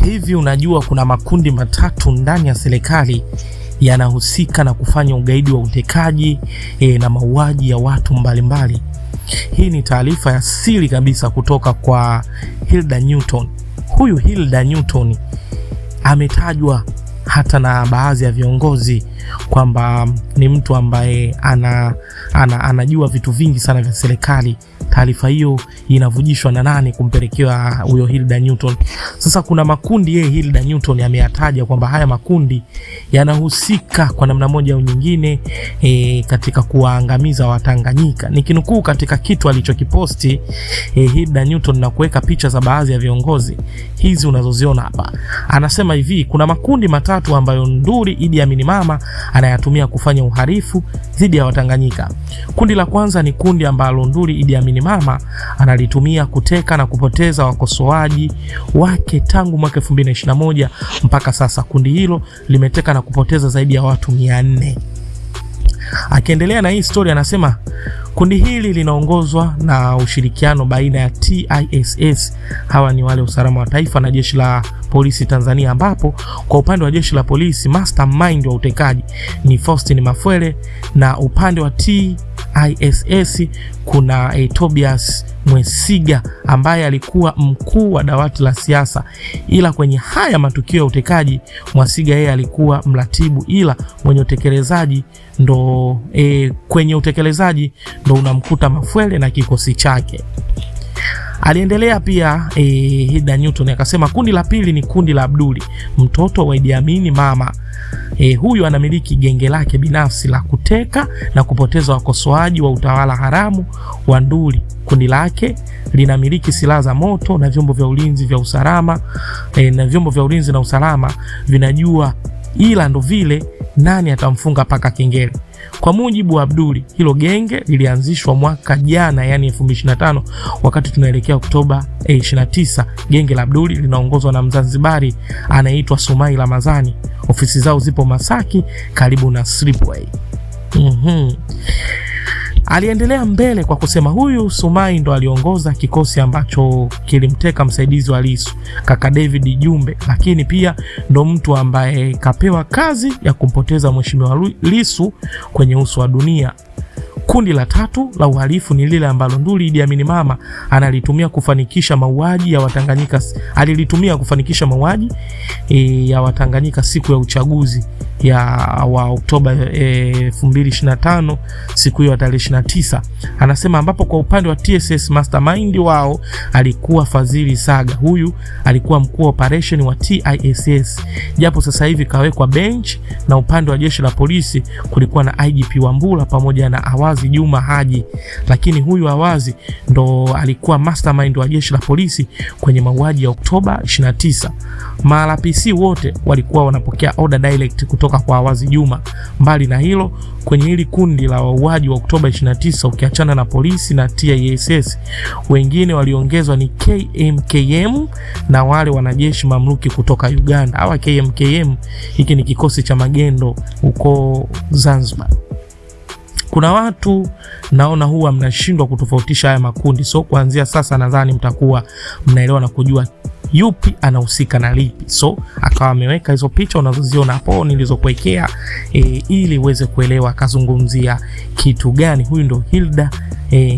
Hivi unajua kuna makundi matatu ndani ya serikali yanahusika na kufanya ugaidi wa utekaji na mauaji ya watu mbalimbali. Hii ni taarifa ya siri kabisa kutoka kwa Hilda Newton. Huyu Hilda Newton ametajwa hata na baadhi ya viongozi kwamba ni mtu ambaye anajua vitu vingi sana vya serikali. Taarifa hiyo inavujishwa na nani kumpelekea huyo Hilda Newton? Sasa kuna makundi Hilda Newton ameyataja kwamba haya makundi yanahusika kwa namna moja au nyingine katika kuwaangamiza Watanganyika. Nikinukuu katika kitu alichokiposti Hilda Newton na kuweka picha za baadhi ya viongozi hizi unazoziona hapa. Anasema hivi, kuna makundi matatu ambayo Nduli Idi Amin Mama anayatumia kufanya uhalifu dhidi ya Watanganyika. Kundi la kwanza ni kundi ambalo Nduli Idi Amin Mama analitumia kuteka na kupoteza wakosoaji wake tangu mwaka 2021 mpaka sasa. Kundi hilo limeteka na kupoteza zaidi ya watu 400. Akiendelea na hii story anasema kundi hili linaongozwa na ushirikiano baina ya TISS, hawa ni wale usalama wa taifa, na jeshi la polisi Tanzania, ambapo kwa upande wa jeshi la polisi mastermind wa utekaji ni Faustin Mafwele, na upande wa TISS kuna Tobias Mwesiga ambaye alikuwa mkuu wa dawati la siasa, ila kwenye haya matukio ya utekaji Mwesiga yeye alikuwa mratibu, ila kwenye utekelezaji ndo unamkuta Mafwele na kikosi chake. Aliendelea pia Hilda Newton akasema kundi la pili ni kundi la Abduli, mtoto wa Idi Amin Mama. Huyu anamiliki genge lake binafsi la kuteka na kupoteza wakosoaji wa utawala haramu wa Nduli. Kundi lake linamiliki silaha za moto na vyombo vya ulinzi vya usalama na vyombo vya ulinzi na usalama vinajua, ila ndo vile nani atamfunga paka kengele. Kwa mujibu wa Abduli, hilo genge lilianzishwa mwaka jana, yani 2025, wakati tunaelekea Oktoba 29. Genge la Abduli linaongozwa na Mzanzibari anaitwa Sumai Ramadhani. Ofisi zao zipo Masaki karibu na Slipway. Aliendelea mbele kwa kusema huyu Sumai ndo aliongoza kikosi ambacho kilimteka msaidizi wa Lissu, kaka David Jumbe, lakini pia ndo mtu ambaye kapewa kazi ya kumpoteza mheshimiwa Lissu kwenye uso wa dunia. Kundi la tatu la uhalifu ni lile ambalo Nduli Idi Amin Mama analitumia kufanikisha mauaji ya Watanganyika. Alilitumia kufanikisha mauaji ya Watanganyika siku ya uchaguzi wa Oktoba 2025, siku hiyo tarehe 29. Anasema ambapo kwa upande wa TSS mastermind wao alikuwa Fadhili Saga. Huyu alikuwa mkuu wa operation wa TISS, japo sasa hivi kawekwa bench, na upande wa jeshi la polisi kulikuwa na IGP Wambura pamoja na Awazi Juma Haji, lakini huyu Awazi ndo alikuwa mastermind wa jeshi la polisi kwenye mauaji ya Oktoba 29. MRPC wote walikuwa wanapokea order direct kutoka kwa Awazi Juma. Mbali na hilo, kwenye hili kundi la wauaji wa Oktoba 29, ukiachana na polisi na TISS, wengine waliongezwa ni KMKM na wale wanajeshi mamluki kutoka Uganda. Hawa KMKM hiki ni kikosi cha magendo huko Zanzibar. Kuna watu naona huwa mnashindwa kutofautisha haya makundi, so kuanzia sasa nadhani mtakuwa mnaelewa na kujua yupi anahusika na lipi. So akawa ameweka hizo picha unazoziona hapo nilizokuwekea ili uweze kuelewa akazungumzia kitu gani. Huyu ndo Hilda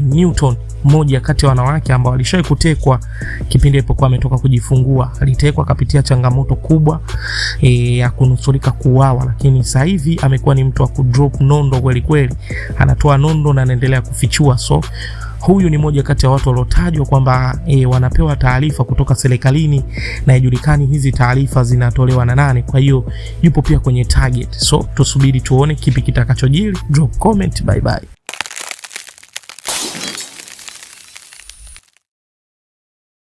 Newton, mmoja kati ya wanawake ambao alishawahi kutekwa kipindi alipokuwa ametoka kujifungua. Alitekwa akapitia changamoto kubwa ya kunusurika kuuawa, lakini sasa hivi amekuwa ni mtu wa kudrop nondo kweli kweli, anatoa nondo na anaendelea kufichua. So huyu ni mmoja kati ya watu waliotajwa kwamba wanapewa taarifa kutoka serikalini na ijulikani hizi taarifa zinatolewa na nani. Kwa hiyo yupo pia kwenye target. So tusubiri tuone kipi kitakachojiri. Drop comment. Bye bye.